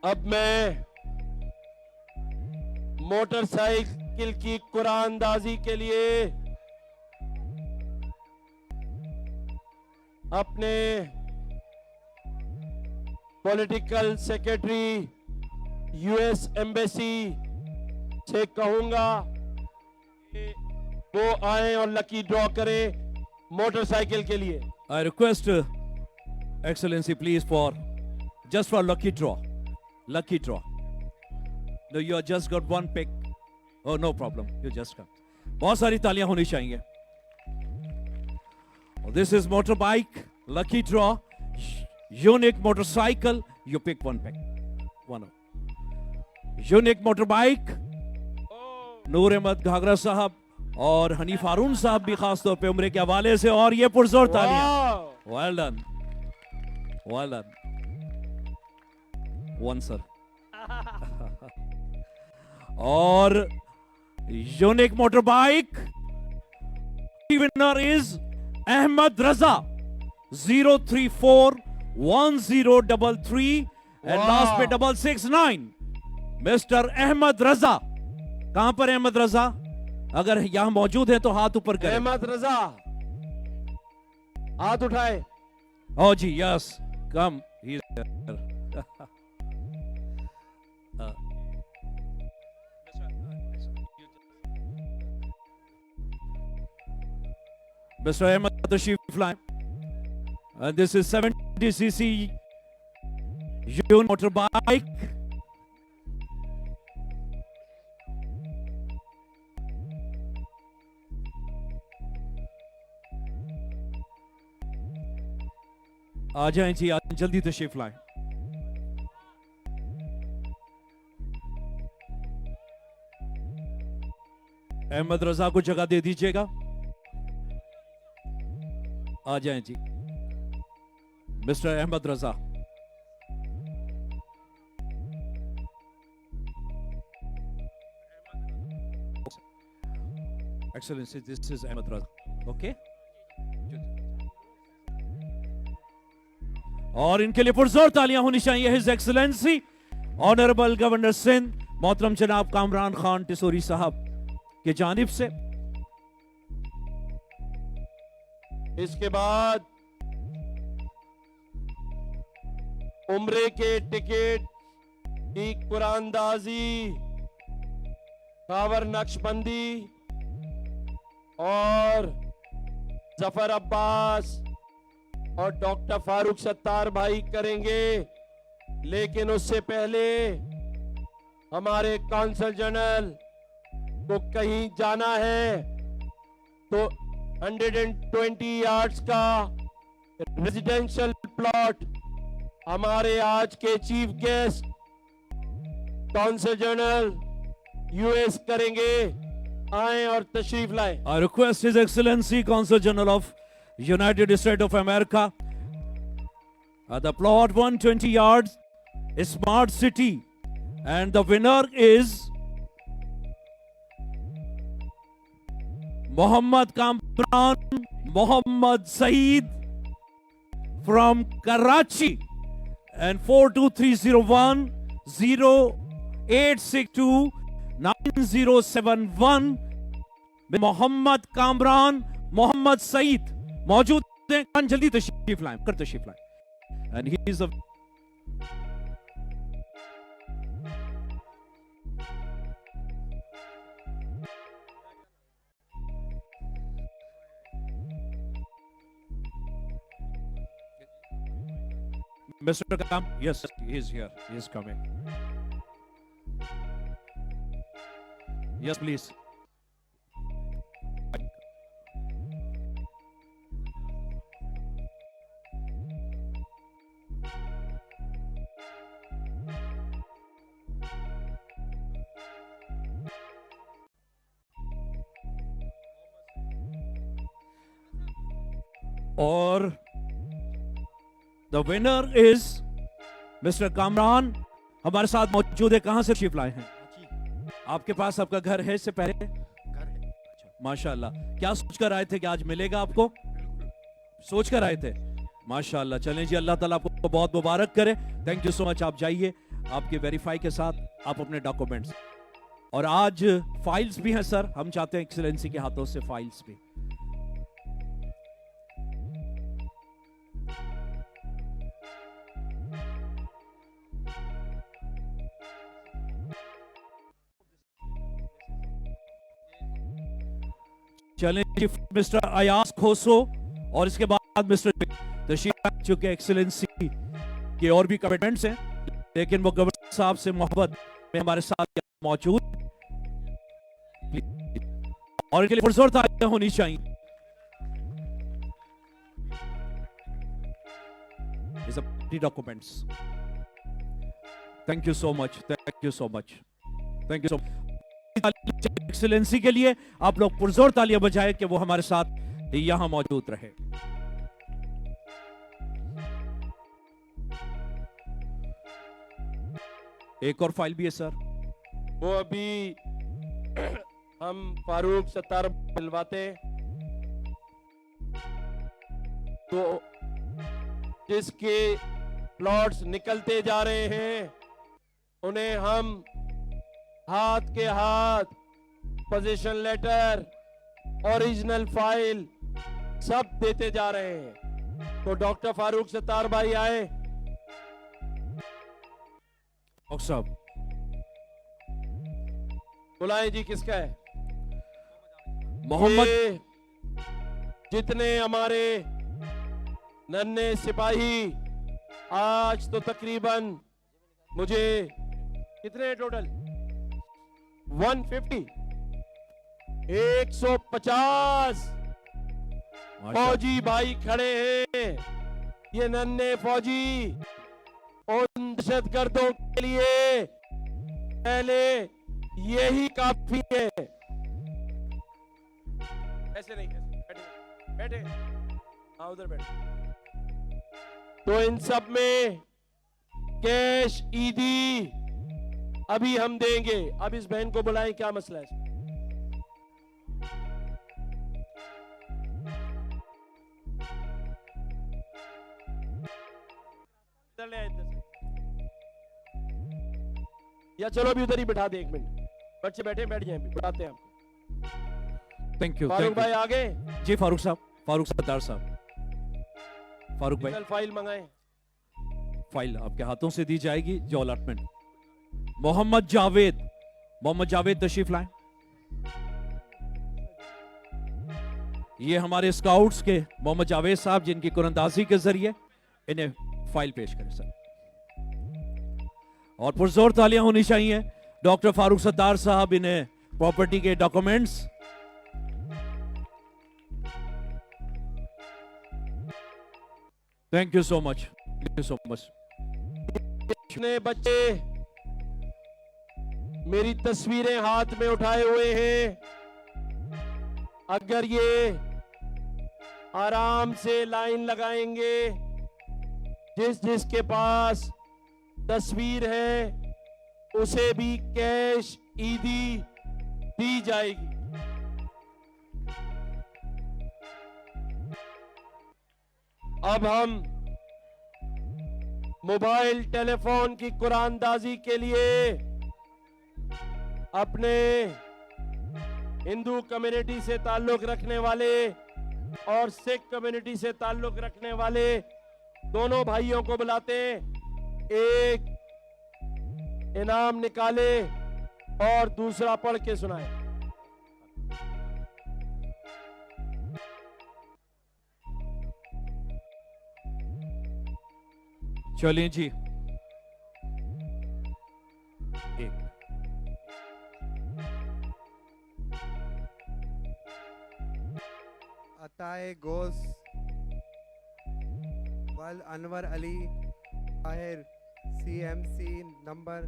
अब मैं मोटरसाइकिल की कुरानदाजी के लिए अपने पॉलिटिकल सेक्रेटरी यूएस एम्बेसी से कहूंगा कि वो आए और लकी ड्रॉ करें मोटरसाइकिल के लिए। I request Excellency please just for lucky draw. Lucky draw. No, you have just got one pick. Oh, no problem. You just come. बहुत सारी तालियां होनी चाहिए. This is motorbike, lucky draw, unique motorcycle. You pick one pick. One. Unique motorbike. नूर अहमद घाघरा साहब और हनीफ हारून साहब भी खास तौर पे उम्र के हवाले से, और ये पुरजोर तालियां. Well done. Well done. One sir. और unique motorbike winner is Ahmed Raza 0341033 and last पे 669 मिस्टर अहमद रजा. कहां पर अहमद रजा? अगर यहां मौजूद है तो हाथ ऊपर करें. अहमद रजा हाथ उठाए. Oh ji, yes, come. He's Mr. Ahmed Tashif line. And this is 70cc unit motorbike. आ जाएं जी, जल्दी तशरीफ लाएं. अहमद रजा को जगह दे दीजिएगा. आ जाएं जी mister Ahmed Raza. Excellency, this is Ahmed Raza. Okay? और इनके लिए पुरजोर तालियां होनी चाहिए. His excellency honourable governor Sindh मोहतरम जनाब कामरान खान टिसोरी साहब की जानिब से. इसके बाद उम्रे के टिकट की कुरानदाजी, कावर नक्शबंदी और जफर अब्बास और डॉक्टर फारूक सत्तार भाई करेंगे. लेकिन उससे पहले हमारे काउंसिल जनरल को कहीं जाना है तो 120 यार्ड्स का रेजिडेंशियल प्लॉट हमारे आज के chief guest council general US करेंगे. आए और तशरीफ लाएं. I request His Excellency Consul General of United States of America the plot 120 yards smart city, and the winner is Mohammad Kamran Mohammad Saeed from Karachi, and 42301 0862 9071 Mohammad Kamran Mohammad Saeed मौजूद हैं. जल्दी तशरीफ लाएं, कर तशरीफ लाएं. And he is Mr. Kam, yes, he is here. He is coming. Yes, please. और the winner is mister Kamran हमारे साथ मौजूद है. कहां से शिप लाए हैं? आपके पास आपका घर है? इससे पहले घर है. माशाल्लाह. क्या सोच कर आए थे कि आज मिलेगा आपको? सोच कर आए थे. माशाल्लाह. चलें जी, अल्लाह ताला आपको बहुत मुबारक करे. Thank you so much. आप जाइए. आपके वेरीफाई के साथ आप अपने डॉक्यूमेंट्स, और आज फाइल्स भी हैं सर, हम चाहते हैं एक्सीलेंसी के हाथों से फाइल्स भी। चलें जी, मिस्टर अयास खोसो और इसके बाद मिस्टर तशरीफ चुके एक्सीलेंसी के और भी कमिटमेंट्स हैं, लेकिन वो गवर्नर साहब से मोहब्बत में हमारे साथ मौजूद और इनके लिए पुरजोर तालियां होनी चाहिए। Documents, thank you so much, thank you so much, thank you so much excellency के लिए। आप लोग पुरजोर तालियां बजाएं कि वो हमारे साथ यहां मौजूद रहे। एक और फाइल भी है सर, वो अभी हम फारूक सत्तार मिलवाते, तो जिसके प्लॉट्स निकलते जा रहे हैं उन्हें हम हाथ के हाथ पोजीशन लेटर, ओरिजिनल फाइल सब देते जा रहे हैं। तो डॉक्टर फारूक सत्तार भाई आए। डॉक्टर साहब बुलाएं जी, किसका है? मोहम्मद, ये जितने हमारे नन्हे सिपाही आज तो तकरीबन मुझे कितने टोटल 150 150 फौजी भाई खड़े हैं। ये नन्हे फौजी उन दहशतगर्दों के लिए पहले यही काफी है। ऐसे नहीं, ऐसे बैठे बैठे, हाँ उधर बैठे। तो इन सब में कैश ईदी अभी हम देंगे। अब इस बहन को बुलाएं, क्या मसला है? इधर ले आए, इधर से। या चलो अभी उधर ही बिठा दे, 1 मिनट बच्चे बैठे, बैठ जाए, बुलाते हैं आपको। थैंक यू, फारूक भाई आगे जी। फारूक साहब, फारूक सत्तार साहब, फारूक भाई, फाइल मंगाएं। फाइल आपके हाथों से दी जाएगी जो अलॉटमेंट। मोहम्मद जावेद, मोहम्मद जावेद तशरीफ लाएं। ये हमारे स्काउट्स के मोहम्मद जावेद साहब, जिनकी कुरंदाजी के जरिए इन्हें फाइल पेश करें सर, और पुरजोर तालियां होनी चाहिए। डॉक्टर फारूक सत्तार साहब इन्हें प्रॉपर्टी के documents, thank you so much, thank you so much. कितने बच्चे मेरी तस्वीरें हाथ में उठाए हुए हैं, अगर ये आराम से लाइन लगाएंगे, जिसके पास तस्वीर है उसे भी कैश ईदी दी जाएगी। अब हम मोबाइल टेलीफोन की कुरानदाजी के लिए अपने हिंदू कम्युनिटी से ताल्लुक रखने वाले और सिख कम्युनिटी से ताल्लुक रखने वाले दोनों भाइयों को बुलाते हैं, एक इनाम निकाले और दूसरा पढ़ के सुनाए। चलिए जी, एक अताए गोस वल Anwar Ali Tahir CMC number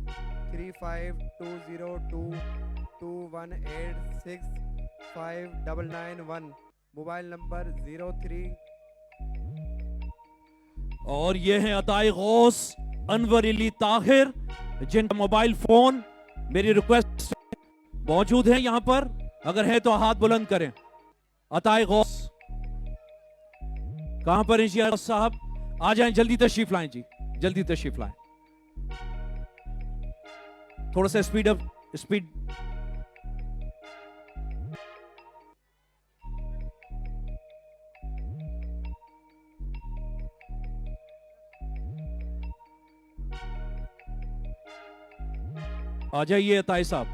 352022186591, mobile number 03। और ये हैं अताए गौस अनवर अली ताहिर, जिनका मोबाइल फोन मेरी रिक्वेस्ट मौजूद है यहां पर, अगर है तो हाथ बुलंद करें। अताए गौस कहां पर हैं जी? साहब आ जाएं, जल्दी तशरीफ लाएं जी, जल्दी तशरीफ लाएं। थोड़ा सा स्पीड अप, स्पीड। आ जाइए अताई साहब।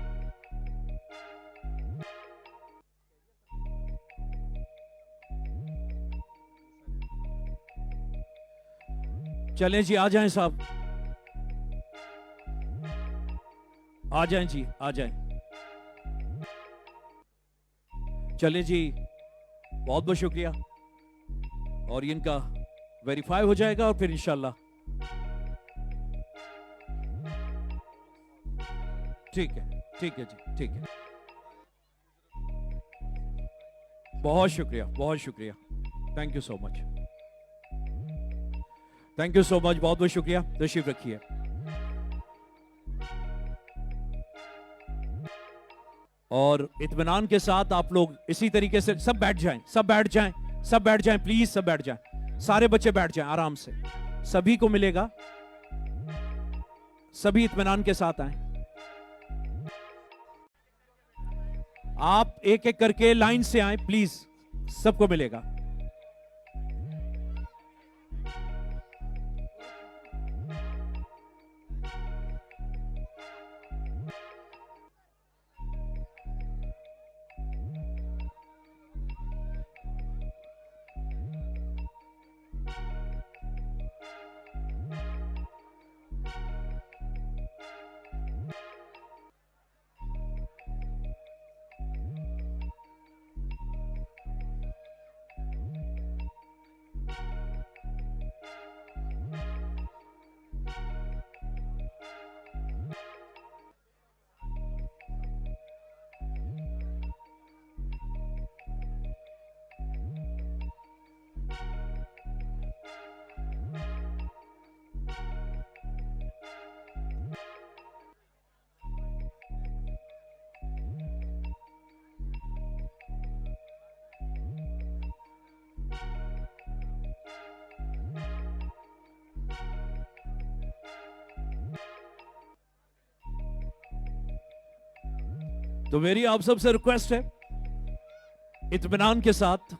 चलें जी, आ जाएं साहब, आ जाएं जी, आ जाएं। चलें जी, बहुत बहुत शुक्रिया। और इनका वेरीफाई हो जाएगा और फिर इंशाल्लाह ठीक है, ठीक है जी, ठीक है। बहुत शुक्रिया, बहुत शुक्रिया। Thank you so much, thank you so much, बहुत बहुत शुक्रिया। तशरीफ रखिए। और इत्मीनान के साथ आप लोग इसी तरीके से सब बैठ जाएं, सब बैठ जाएं, सब बैठ जाएं, प्लीज सब बैठ जाएं। सारे बच्चे बैठ जाएं आराम से, सभी को मिलेगा। सभी इत्मीनान के साथ आए। आप एक एक करके लाइन से आए प्लीज, सबको मिलेगा। तो मेरी आप सबसे रिक्वेस्ट है, इत्मीनान के साथ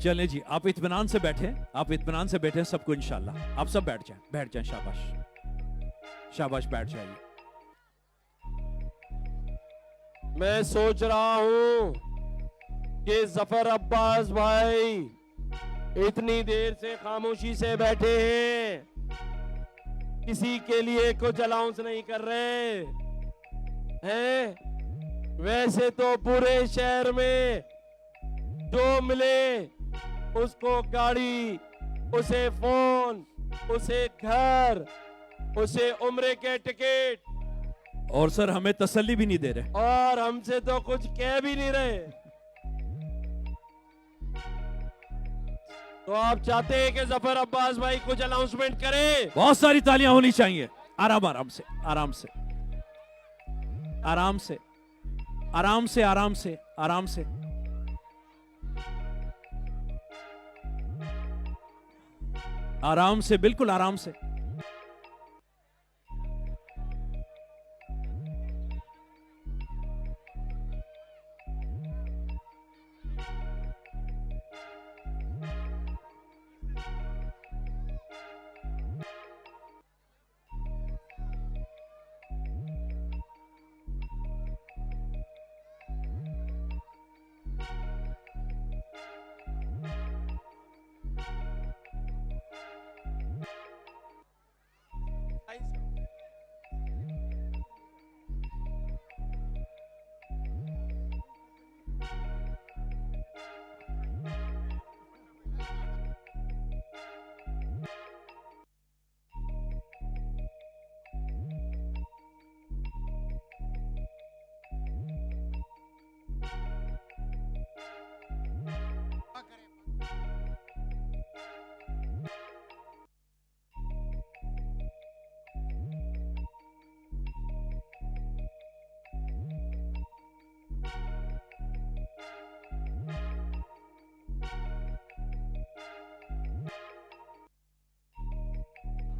चलें जी, आप इत्मीनान से बैठे, आप इत्मीनान से बैठे सबको इंशाल्लाह। आप सब बैठ जाएं, बैठ जाएं, शाबाश शाबाश, बैठ जाइए। मैं सोच रहा हूं कि जफर अब्बास भाई इतनी देर से खामोशी से बैठे हैं, किसी के लिए कुछ अनाउंस नहीं कर रहे हैं। वैसे तो पूरे शहर में जो मिले उसको गाड़ी, उसे फोन, उसे घर, उसे उम्रे के टिकट, और सर हमें तसल्ली भी नहीं दे रहे। और हमसे तो कुछ कह भी नहीं रहे। तो आप चाहते हैं कि जफर अब्बास भाई कुछ अनाउंसमेंट करें? बहुत सारी तालियां होनी चाहिए। आराम आराम से, आराम से, आराम से, आराम से, आराम से, आराम से। आराम से, बिल्कुल आराम से।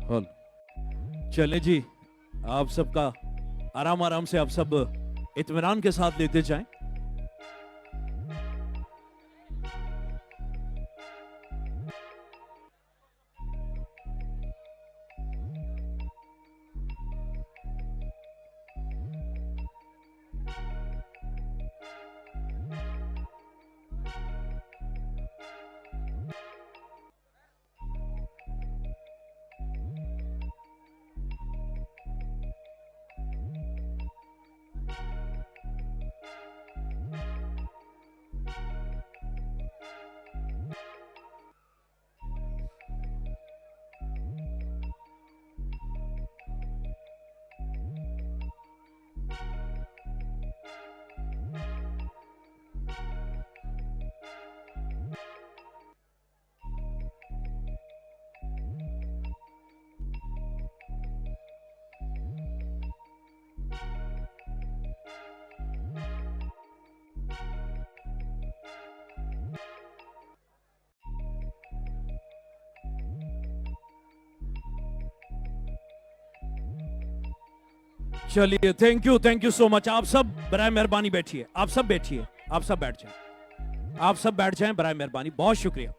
हॉल। चले जी, आप सबका आराम आराम से आप सब इत्मीनान के साथ लेते जाएं। चलिए, थैंक यू सो मच। आप सब बराए मेहरबानी बैठिए, आप सब बैठिए, आप सब बैठ जाएं, आप सब बैठ जाएं बराए मेहरबानी। बहुत शुक्रिया,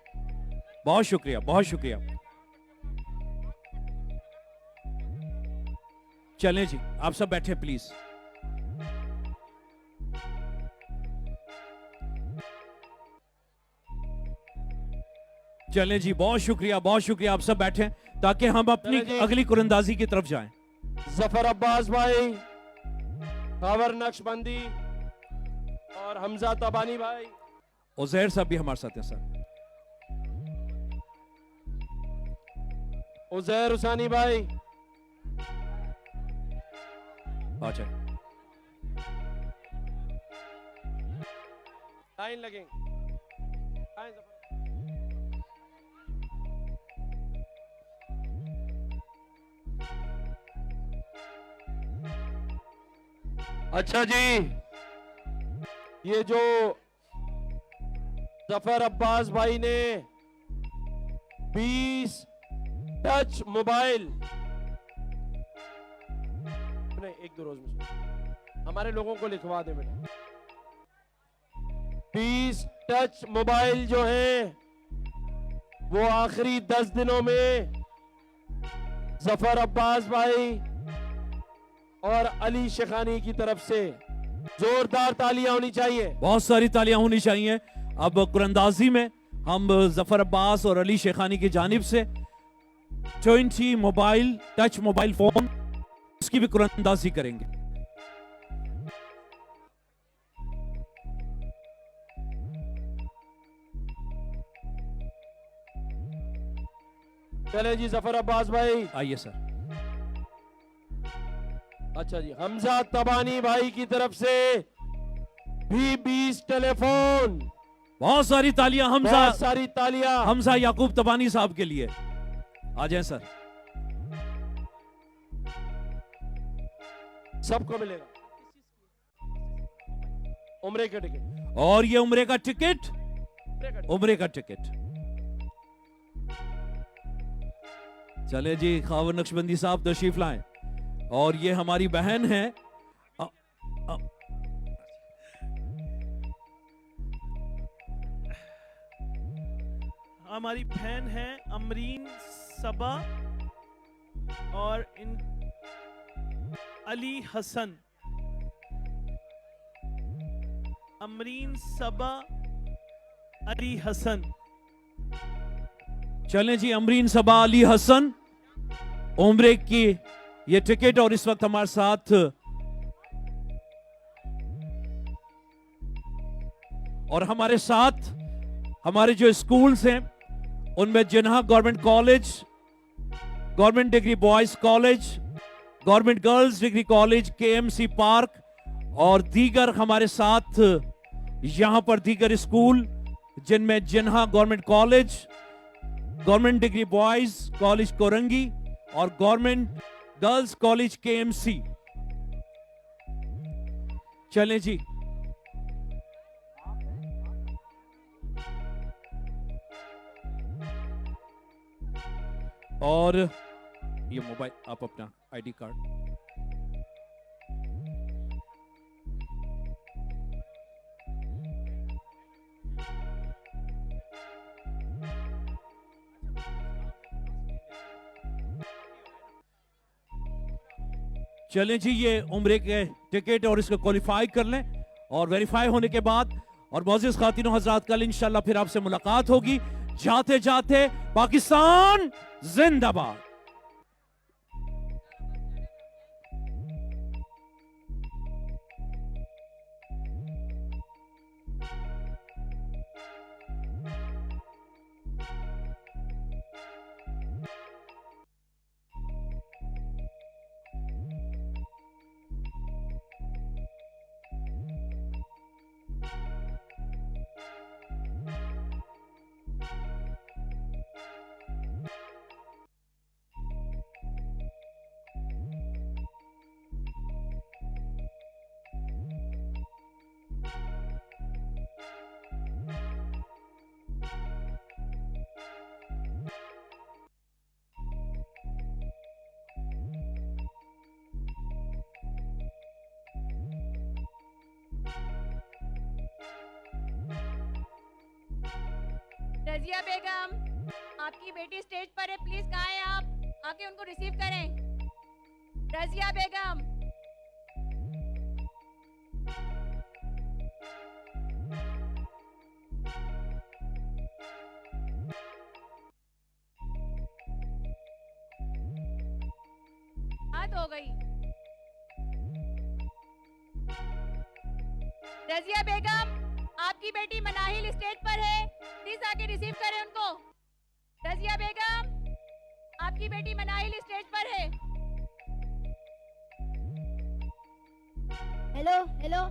बहुत शुक्रिया, बहुत शुक्रिया। चलें जी, आप सब बैठे प्लीज। चलें जी, बहुत शुक्रिया, बहुत शुक्रिया। आप सब बैठे ताकि हम अपनी चलें जी। अगली कुरंदाजी की तरफ जाएं। जफर अब्बास भाई, कावर नक्शबंदी और हमजा तबानी भाई। उजैर साहब भी हमारे साथ हैं सर। उजैर हुसैनी भाई, आ जाए। लाइन लगेंगे। आएं जफर। अच्छा जी, ये जो जफर अब्बास भाई ने 20 टच मोबाइल, नहीं एक दो रोज में सुन। हमारे लोगों को लिखवा दे बेटा। 20 टच मोबाइल जो हैं वो आखिरी 10 दिनों में जफर अब्बास भाई और अली शेखानी की तरफ से जोरदार तालियां होनी चाहिए। बहुत सारी तालियां होनी चाहिए। अब कुरंदाजी में हम जफर अब्बास और अली शेखानी की जानिब से 20 मोबाइल टच मोबाइल फोन उसकी भी कुरंदाजी करेंगे। चले जी जफर अब्बास भाई। आइए सर। अच्छा जी, हमजा तबानी भाई की तरफ से भी 20 टेलीफोन। बहुत सारी तालियां हमजा बहुत सारी तालियां हमजा याकूब तबानी साहब के लिए। आ जाएं सर। सबको मिलेगा उम्रे के टिकट। और ये उम्रे का टिकट, उम्रे का टिकट। चले जी, खावर नक्शबंदी साहब तशरीफ लाएं। और ये हमारी बहन है हमारी बहन है अमरीन सबा और इन अली हसन। अमरीन सबा अली हसन। चलें जी, अमरीन सबा अली हसन उम्रे की ये टिकट। और इस वक्त हमारे साथ हमारे साथ हमारे जो स्कूल्स हैं उनमें जिन्हा government college, government degree boys college, government girls degree college, KMC park और दीगर हमारे साथ यहां पर दीगर स्कूल जिनमें जिन्हा government college, government degree boys college Korangi और गवर्नमेंट गर्ल्स कॉलेज केएमसी। चलें जी, और ये मोबाइल, आप अपना आईडी कार्ड। चलें जी, ये उम्रे के टिकट और इसको क्वालिफाई कर लें, और वेरीफाई होने के बाद और मोअज़्ज़िज़ खातिनों हज़रात, कल इंशाल्लाह फिर आपसे मुलाकात होगी। जाते जाते पाकिस्तान जिंदाबाद। रजिया बेगम, आपकी बेटी स्टेज पर है, प्लीज कहाँ हैं आप? आके उनको रिसीव करें। रजिया बेगम। बात हो गई। रजिया बेगम, आपकी बेटी मनाहिल स्टेज पर है, प्लीज आके रिसीव करें उनको। रजिया बेगम, आपकी बेटी मनाहिल स्टेज पर है। Hello hello